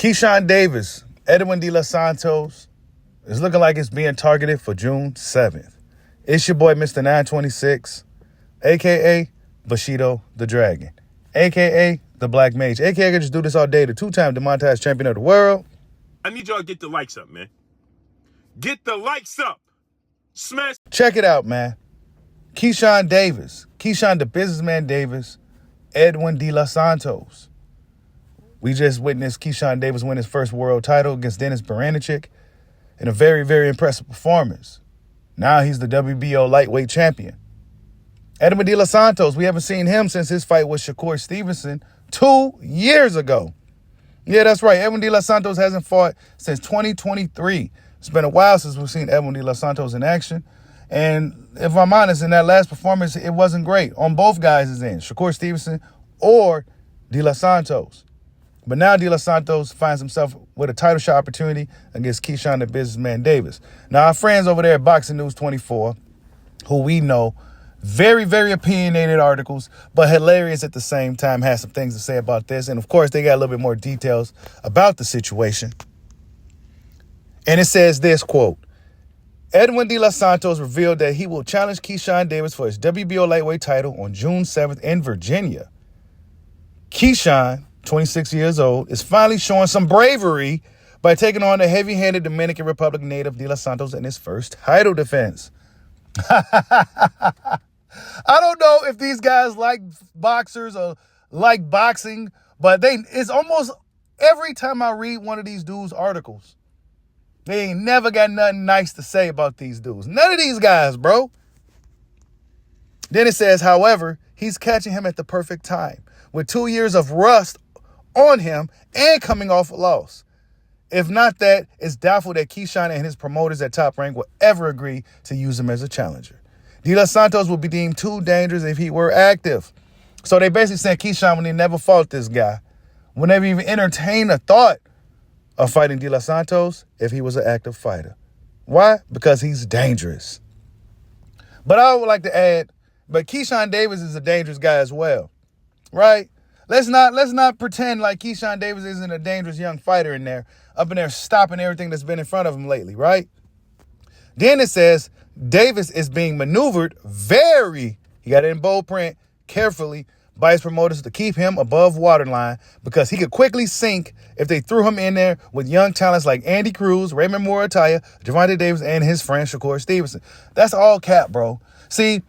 Keyshawn Davis, Edwin de Los Santos is looking like it's being targeted for June 7th. It's your boy, Mr. 926, a.k.a. Bushido the Dragon, a.k.a. the Black Mage, a.k.a. I can just do this all day, the two-time demonetized champion of the world. I need y'all to get the likes up, man. Get the likes up. Smash. Check it out, man. Keyshawn Davis, Keyshawn the Businessman Davis, Edwin de Los Santos. We just witnessed Keyshawn Davis win his first world title against Dennis Baranicek in a very, very impressive performance. Now he's the WBO lightweight champion. Edwin de Los Santos, we haven't seen him since his fight with Shakur Stevenson 2 years ago. Yeah, that's right. Edwin de Los Santos hasn't fought since 2023. It's been a while since we've seen Edwin de Los Santos in action. And if I'm honest, in that last performance, it wasn't great on both guys' ends, Shakur Stevenson or de Los Santos. But now de Los Santos finds himself with a title shot opportunity against Keyshawn the Businessman Davis. Now, our friends over there at Boxing News 24, who we know, very, very opinionated articles, but hilarious at the same time, has some things to say about this. And, of course, they got a little bit more details about the situation. And it says this, quote, Edwin de Los Santos revealed that he will challenge Keyshawn Davis for his WBO lightweight title on June 7th in Virginia. Keyshawn, 26 years old, is finally showing some bravery by taking on the heavy-handed Dominican Republic native de Los Santos in his first title defense. I don't know if these guys like boxers or like boxing, but it's almost every time I read one of these dudes' articles, they ain't never got nothing nice to say about these dudes. None of these guys, bro. Then it says, however, he's catching him at the perfect time with 2 years of rust on him and coming off a loss. If not that, it's doubtful that Keyshawn and his promoters at Top Rank will ever agree to use him as a challenger. De Los Santos would be deemed too dangerous if he were active. So they basically said Keyshawn, when he never fought this guy, would never even entertain a thought of fighting De Los Santos if he was an active fighter. Why? Because he's dangerous. But I would like to add, but Keyshawn Davis is a dangerous guy as well, right? Let's not pretend like Keyshawn Davis isn't a dangerous young fighter up in there stopping everything that's been in front of him lately, right? Then it says Davis is being maneuvered he got it in bold print, carefully by his promoters to keep him above waterline because he could quickly sink if they threw him in there with young talents like Andy Cruz, Raymond Murataya, Gervonta Davis, and his friend Shakur Stevenson. That's all cap, bro. See,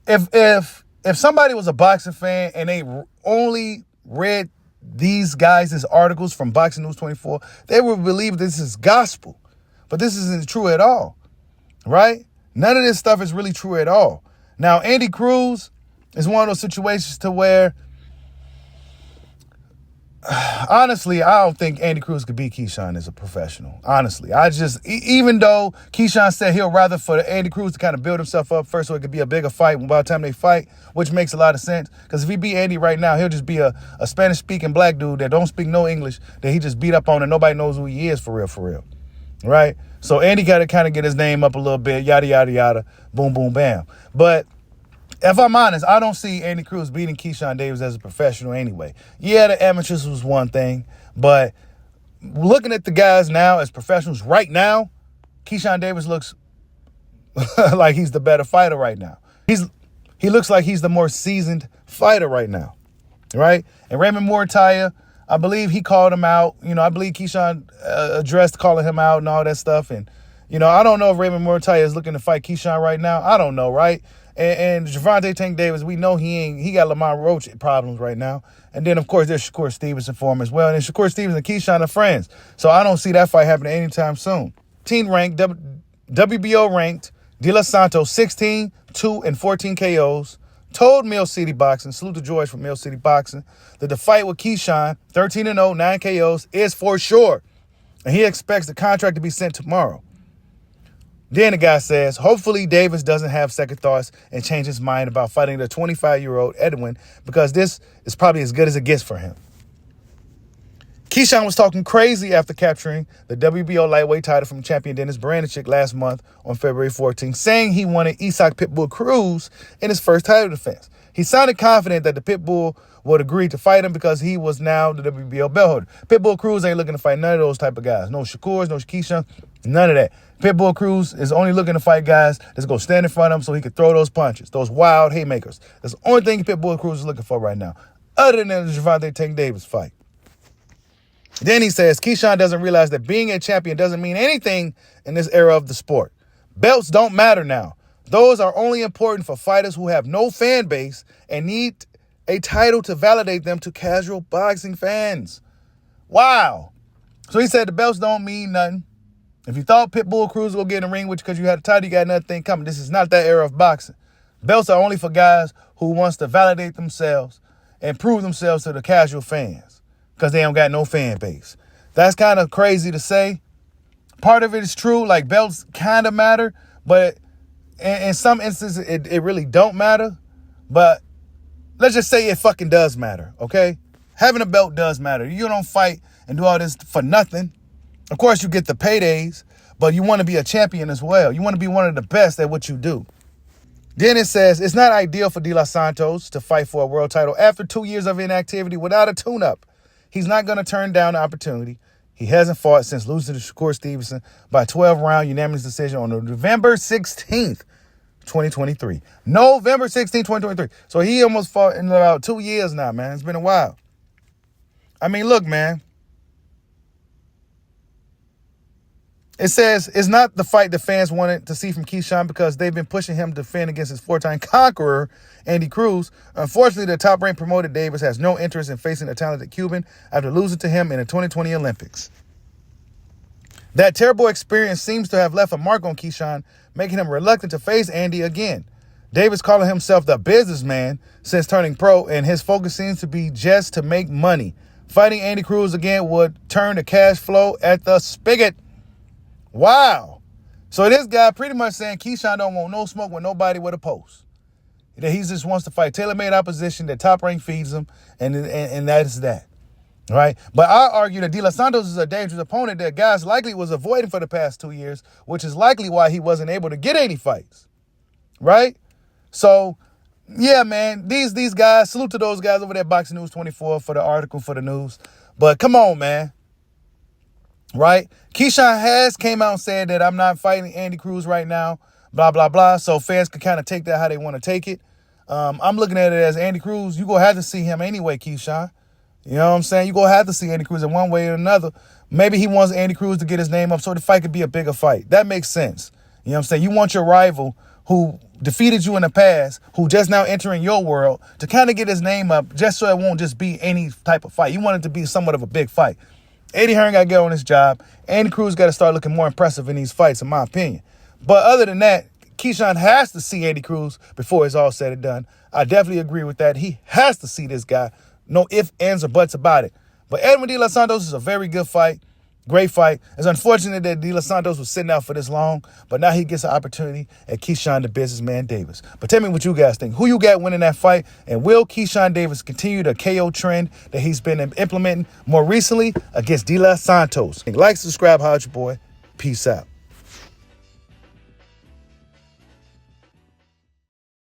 if somebody was a boxing fan and they only read these guys' articles from Boxing News 24, they would believe this is gospel. But this isn't true at all, right? None of this stuff is really true at all. Now, Andy Cruz is one of those situations to where, honestly, I don't think Andy Cruz could beat Keyshawn as a professional. Honestly, even though Keyshawn said he'll rather for Andy Cruz to kind of build himself up first so it could be a bigger fight by the time they fight, which makes a lot of sense. Because if he beat Andy right now, he'll just be a Spanish-speaking black dude that don't speak no English, that he just beat up on and nobody knows who he is for real. Right? So Andy got to kind of get his name up a little bit, yada, yada, yada, boom, boom, bam. But if I'm honest, I don't see Andy Cruz beating Keyshawn Davis as a professional anyway. Yeah, the amateurs was one thing, but looking at the guys now as professionals right now, Keyshawn Davis looks like he's the better fighter right now. He looks like he's the more seasoned fighter right now, right? And Raymond Murataya, I believe he called him out. I believe Keyshawn addressed calling him out and all that stuff. And, I don't know if Raymond Murataya is looking to fight Keyshawn right now. I don't know, right? And Gervonta Tank Davis, we know he got Lamar Roach problems right now. And then, of course, there's Shakur Stevenson for him as well. And then Shakur Stevenson and Keyshawn are friends. So I don't see that fight happening anytime soon. Team ranked, WBO ranked, De Los Santos, 16, 2, and 14 KOs. Told Mill City Boxing, salute to George from Mill City Boxing, that the fight with Keyshawn, 13-0, 9 KOs, is for sure. And he expects the contract to be sent tomorrow. Then the guy says, hopefully Davis doesn't have second thoughts and change his mind about fighting the 25-year-old Edwin because this is probably as good as it gets for him. Keyshawn was talking crazy after capturing the WBO lightweight title from champion Dennis Baranchyk last month on February 14th, saying he wanted Isak Pitbull Cruz in his first title defense. He sounded confident that the Pitbull would agree to fight him because he was now the WBO belt holder. Pitbull Cruz ain't looking to fight none of those type of guys. No Shakurs, no Keyshawn, none of that. Pitbull Cruz is only looking to fight guys that's going to stand in front of him so he can throw those punches, those wild haymakers. That's the only thing Pitbull Cruz is looking for right now, other than the Gervonta Tank Davis fight. Then he says, Keyshawn doesn't realize that being a champion doesn't mean anything in this era of the sport. Belts don't matter now. Those are only important for fighters who have no fan base and need a title to validate them to casual boxing fans. Wow. So he said the belts don't mean nothing. If you thought Pitbull Cruz will get in the ring with you because you had a title, you got nothing coming. This is not that era of boxing. Belts are only for guys who wants to validate themselves and prove themselves to the casual fans because they don't got no fan base. That's kind of crazy to say. Part of it is true, like belts kind of matter, but in some instances it really don't matter. But let's just say it fucking does matter, okay? Having a belt does matter. You don't fight and do all this for nothing. Of course, you get the paydays, but you want to be a champion as well. You want to be one of the best at what you do. Then it says, it's not ideal for De Los Santos to fight for a world title after 2 years of inactivity without a tune-up. He's not going to turn down the opportunity. He hasn't fought since losing to Shakur Stevenson by 12-round unanimous decision on November 16th, 2023. November 16th, 2023. So he almost fought in about 2 years now, man. It's been a while. I mean, look, man. It says it's not the fight the fans wanted to see from Keyshawn because they've been pushing him to defend against his four-time conqueror, Andy Cruz. Unfortunately, the top-ranked promoter Davis has no interest in facing a talented Cuban after losing to him in the 2020 Olympics. That terrible experience seems to have left a mark on Keyshawn, making him reluctant to face Andy again. Davis calling himself the businessman since turning pro, and his focus seems to be just to make money. Fighting Andy Cruz again would turn the cash flow at the spigot. Wow. So this guy pretty much saying Keyshawn don't want no smoke with nobody with a post. That he just wants to fight tailor-made opposition that Top Rank feeds him, and that is that. Right? But I argue that De Los Santos is a dangerous opponent that guys likely was avoiding for the past 2 years, which is likely why he wasn't able to get any fights. Right? So, yeah, man, these guys, salute to those guys over there at Boxing News 24 for the article, for the news. But come on, man. Right? Keyshawn has came out and said that I'm not fighting Andy Cruz right now, blah, blah, blah. So fans can kind of take that how they want to take it. I'm looking at it as Andy Cruz, you're going to have to see him anyway, Keyshawn. You know what I'm saying? You're going to have to see Andy Cruz in one way or another. Maybe he wants Andy Cruz to get his name up so the fight could be a bigger fight. That makes sense. You know what I'm saying? You want your rival who defeated you in the past, who just now entering your world, to kind of get his name up just so it won't just be any type of fight. You want it to be somewhat of a big fight. Eddie Hearn got to get on his job. Andy Cruz got to start looking more impressive in these fights, in my opinion. But other than that, Keyshawn has to see Andy Cruz before it's all said and done. I definitely agree with that. He has to see this guy. No ifs, ands, or buts about it. But Edwin De Los Santos is a very good fight. Great fight. It's unfortunate that De Los Santos was sitting out for this long, but now he gets an opportunity at Keyshawn the Businessman Davis. But tell me what you guys think. Who you got winning that fight? And will Keyshawn Davis continue the KO trend that he's been implementing more recently against De Los Santos? Like, subscribe, holla at your boy. Peace out.